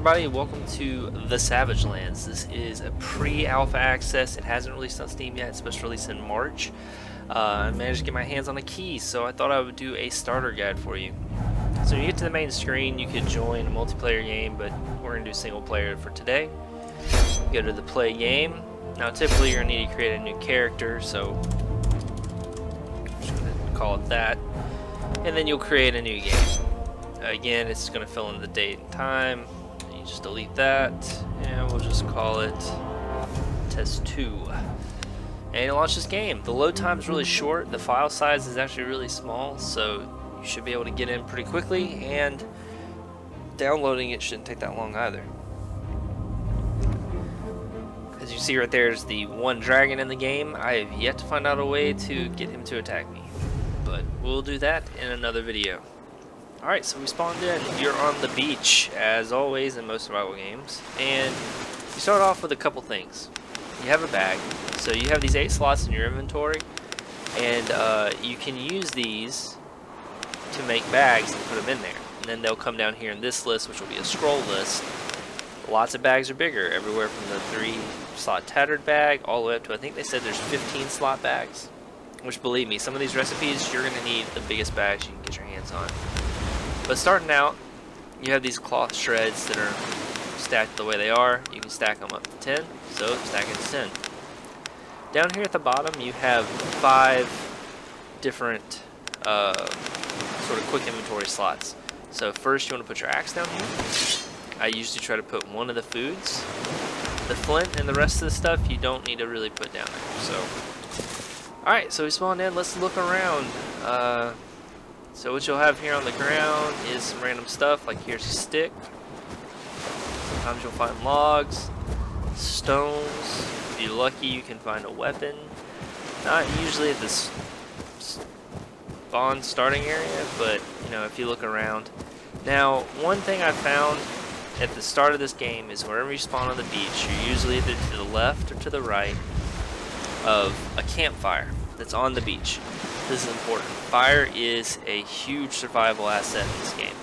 everybody, welcome to the Savage Lands. This is a pre-alpha access. It hasn't released on Steam yet. It's supposed to release in March. I managed to get my hands on the keys, so I thought I would do a starter guide for you. So when you get to the main screen, you could join a multiplayer game, but we're going to do single player for today. Go to the play game. Now typically you're going to need to create a new character, so I'm just going to call it that. And then you'll create a new game. Again, it's going to fill in the date and time. You just delete that, and we'll just call it Test 2. And you launch this game. The load time is really short. The file size is actually really small, so you should be able to get in pretty quickly, and downloading it shouldn't take that long either. As you see right there is the one dragon in the game. I have yet to find out a way to get him to attack me, but we'll do that in another video. Alright, so we spawned in. You're on the beach, as always in most survival games, and you start off with a couple things. You have a bag, so you have these 8 slots in your inventory, and you can use these to make bags and put them in there. And then they'll come down here in this list, which will be a scroll list. Lots of bags are bigger, everywhere from the 3 slot tattered bag all the way up to, I think they said there's 15 slot bags. Which, believe me, some of these recipes, you're going to need the biggest bags you can get your hands on. But starting out, you have these cloth shreds that are stacked the way they are. You can stack them up to 10, so stack it to 10. Down here at the bottom, you have 5 different sort of quick inventory slots. So first, you want to put your axe down here. I usually try to put one of the foods. The flint and the rest of the stuff, you don't need to really put down there. So, alright, so we spawned in. Let's look around. So what you'll have here on the ground is some random stuff, like here's a stick. Sometimes you'll find logs, stones. If you're lucky, you can find a weapon. Not usually at this spawn starting area, but you know, if you look around. Now, one thing I found at the start of this game is wherever you spawn on the beach, you're usually either to the left or to the right of a campfire that's on the beach. This is important. Fire is a huge survival asset in this game.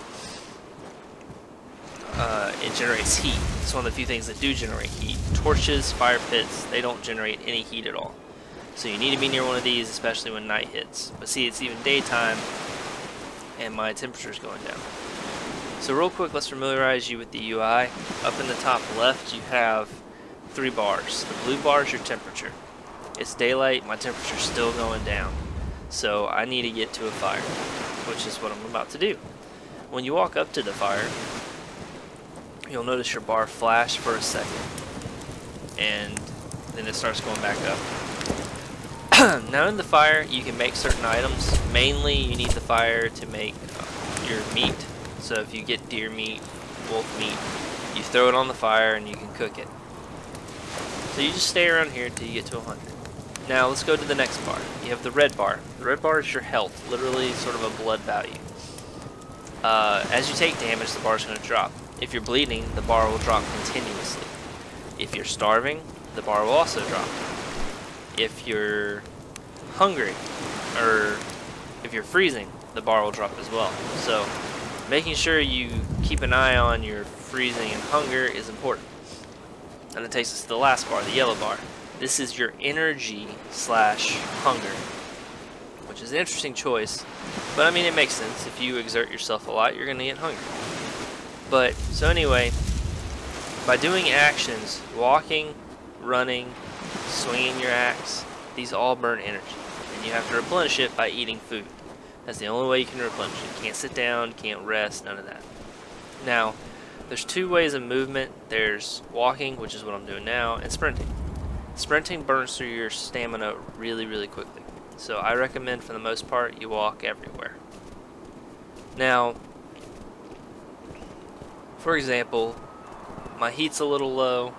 It generates heat. It's one of the few things that do generate heat. Torches, fire pits, they don't generate any heat at all. So you need to be near one of these, especially when night hits. But see, it's even daytime, and my temperature's going down. So real quick, let's familiarize you with the UI. Up in the top left, you have 3 bars. The blue bar is your temperature. It's daylight, my temperature's still going down. So I need to get to a fire, which is what I'm about to do. When you walk up to the fire, you'll notice your bar flash for a second, and then it starts going back up. Now in the fire, you can make certain items. Mainly, you need the fire to make your meat. So if you get deer meat, wolf meat, you throw it on the fire and you can cook it. So you just stay around here until you get to 100. Now let's go to the next bar. You have the red bar. The red bar is your health, literally sort of a blood value. As you take damage, the bar is going to drop. If you're bleeding, the bar will drop continuously. If you're starving, the bar will also drop. If you're hungry, or if you're freezing, the bar will drop as well. So making sure you keep an eye on your freezing and hunger is important. And it takes us to the last bar, the yellow bar. This is your energy / hunger, which is an interesting choice, but I mean it makes sense. If you exert yourself a lot, you're going to get hungry. But, so anyway, by doing actions, walking, running, swinging your axe, these all burn energy, and you have to replenish it by eating food. That's the only way you can replenish it. You can't sit down, can't rest, none of that. Now, there's 2 ways of movement. There's walking, which is what I'm doing now, and sprinting. Sprinting burns through your stamina really, really quickly. So I recommend, for the most part, you walk everywhere. Now, for example, my heat's a little low,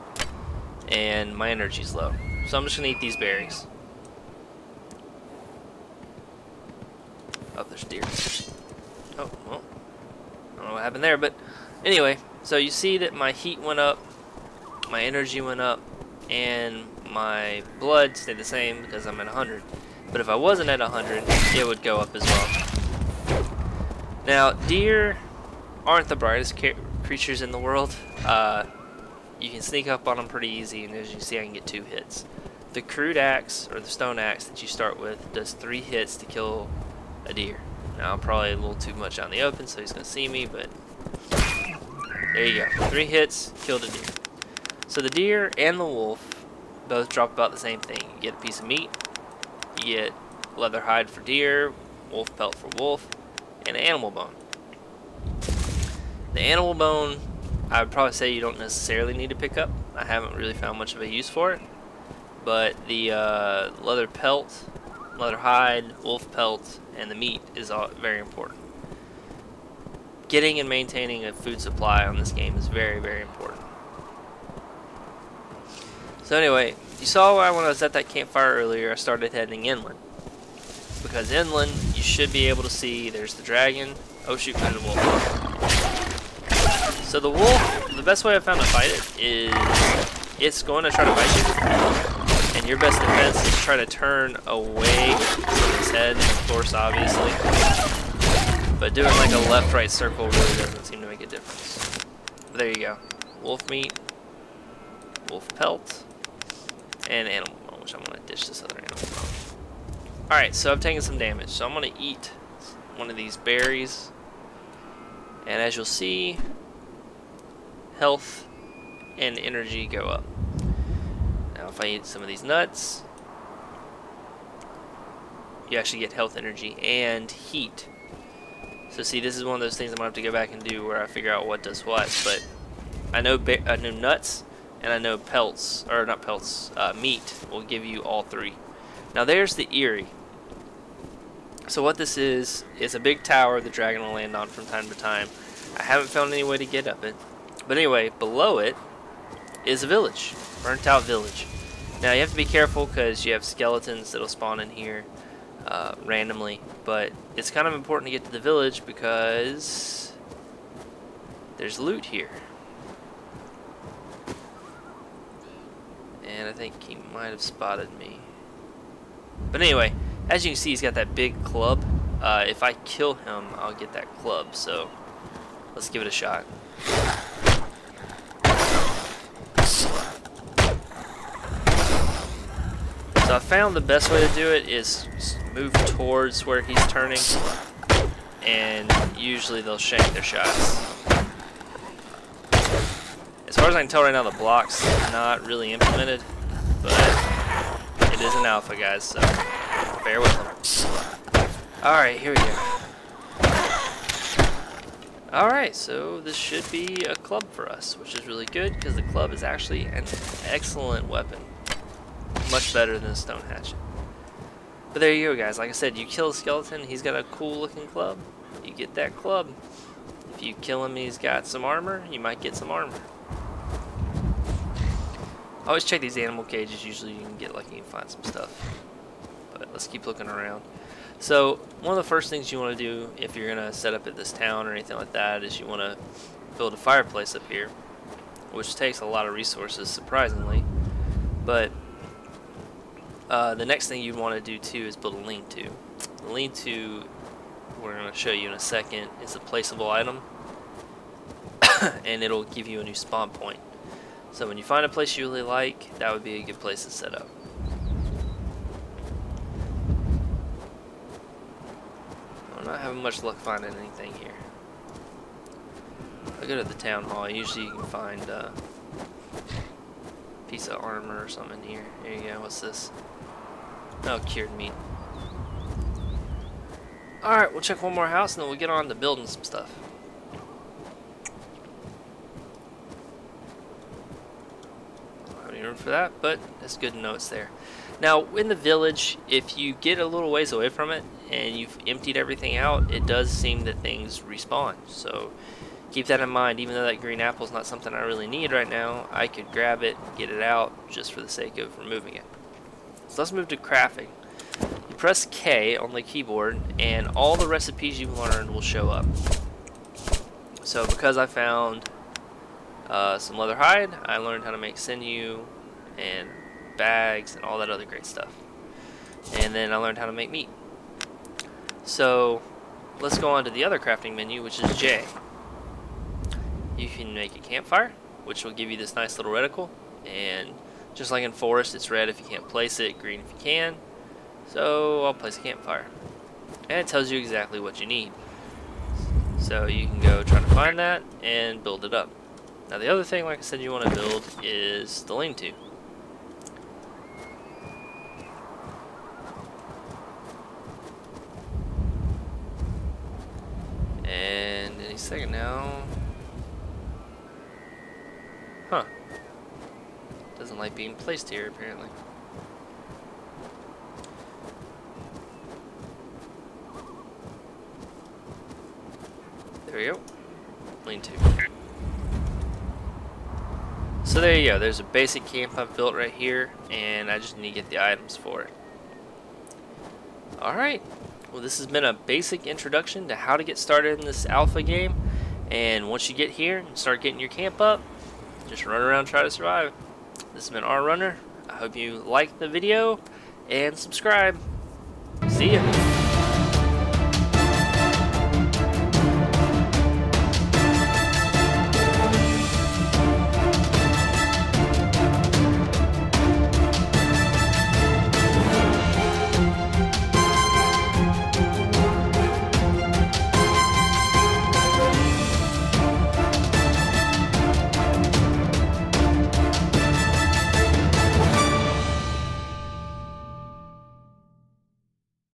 and my energy's low. So I'm just going to eat these berries. Oh, there's deer. Oh, well, I don't know what happened there, but anyway, so you see that my heat went up, my energy went up, and my blood stayed the same because I'm at 100. But if I wasn't at 100, it would go up as well. Now, deer aren't the brightest creatures in the world. You can sneak up on them pretty easy, and as you can see, I can get 2 hits. The crude axe, or the stone axe that you start with, does 3 hits to kill a deer. Now, I'm probably a little too much out in the open, so he's going to see me, but there you go. 3 hits, killed a deer. So the deer and the wolf both drop about the same thing. You get a piece of meat, you get leather hide for deer, wolf pelt for wolf, and an animal bone. The animal bone, I would probably say you don't necessarily need to pick up. I haven't really found much of a use for it. But the leather pelt, leather hide, wolf pelt, and the meat is all very important. Getting and maintaining a food supply on this game is very, very important. So anyway, you saw when I was at that campfire earlier, I started heading inland. Because inland, you should be able to see, there's the dragon. Oh shoot, there's the wolf. So the wolf, the best way I found to fight it is, it's going to try to bite you. And your best defense is try to turn away from its head, of course, obviously. But doing like a left-right circle really doesn't seem to make a difference. But there you go. Wolf meat, wolf pelt, and animal bone, which I'm going to dish this other animal bone. Alright, so I've taken some damage. So I'm going to eat one of these berries. And as you'll see, health and energy go up. Now if I eat some of these nuts, you actually get health, energy, and heat. So see, this is one of those things I'm going to have to go back and do where I figure out what does what. But I know nuts and I know pelts, or not pelts, meat will give you all 3. Now there's the Erie. So what this is a big tower the dragon will land on from time to time. I haven't found any way to get up it. But anyway, below it is a village. Burnt out village. Now you have to be careful because you have skeletons that'll spawn in here randomly. But it's kind of important to get to the village because there's loot here. And I think he might have spotted me. But anyway, as you can see, he's got that big club. If I kill him, I'll get that club. So let's give it a shot. So I found the best way to do it is move towards where he's turning, and usually they'll shank their shots. As far as I can tell right now, the block's not really implemented, but it is an alpha, guys, so bear with them. Alright, here we go. Alright, so this should be a club for us, which is really good because the club is actually an excellent weapon. Much better than a stone hatchet. But there you go, guys. Like I said, you kill a skeleton, he's got a cool looking club, you get that club. If you kill him and he's got some armor, you might get some armor. Always check these animal cages, usually you can get lucky and find some stuff. But let's keep looking around. So one of the first things you want to do if you're going to set up at this town or anything like that is you want to build a fireplace up here, which takes a lot of resources, surprisingly. But the next thing you want to do too is build a lean-to. The lean-to, we're going to show you in a second, is a placeable item and it'll give you a new spawn point. So when you find a place you really like, that would be a good place to set up. I'm not having much luck finding anything here. I go to the town hall. Usually you can find a piece of armor or something in here. Here you go. What's this? Oh, cured meat. Alright, we'll check one more house and then we'll get on to building some stuff. Don't have any room for that, but it's good to know it's there. Now, in the village, if you get a little ways away from it and you've emptied everything out, it does seem that things respawn. So keep that in mind. Even though that green apple is not something I really need right now, I could grab it, get it out, just for the sake of removing it. So let's move to crafting. You press K on the keyboard, and all the recipes you've learned will show up. So because I found some leather hide, I learned how to make sinew and bags and all that other great stuff. And then I learned how to make meat. So let's go on to the other crafting menu, which is J. you can make a campfire, which will give you this nice little reticle. And just like in forest, it's red if you can't place it, green if you can. So I'll place a campfire. And it tells you exactly what you need. So you can go try to find that and build it up. Now the other thing, like I said, you want to build is the lean-to. And any second now. Huh. Doesn't like being placed here apparently. There we go. Lean-to. So there you go. There's a basic camp I've built right here, and I just need to get the items for it. Alright. Well, this has been a basic introduction to how to get started in this alpha game. And once you get here and start getting your camp up, just run around and try to survive. This has been Our Runner. I hope you liked the video and subscribe. See ya.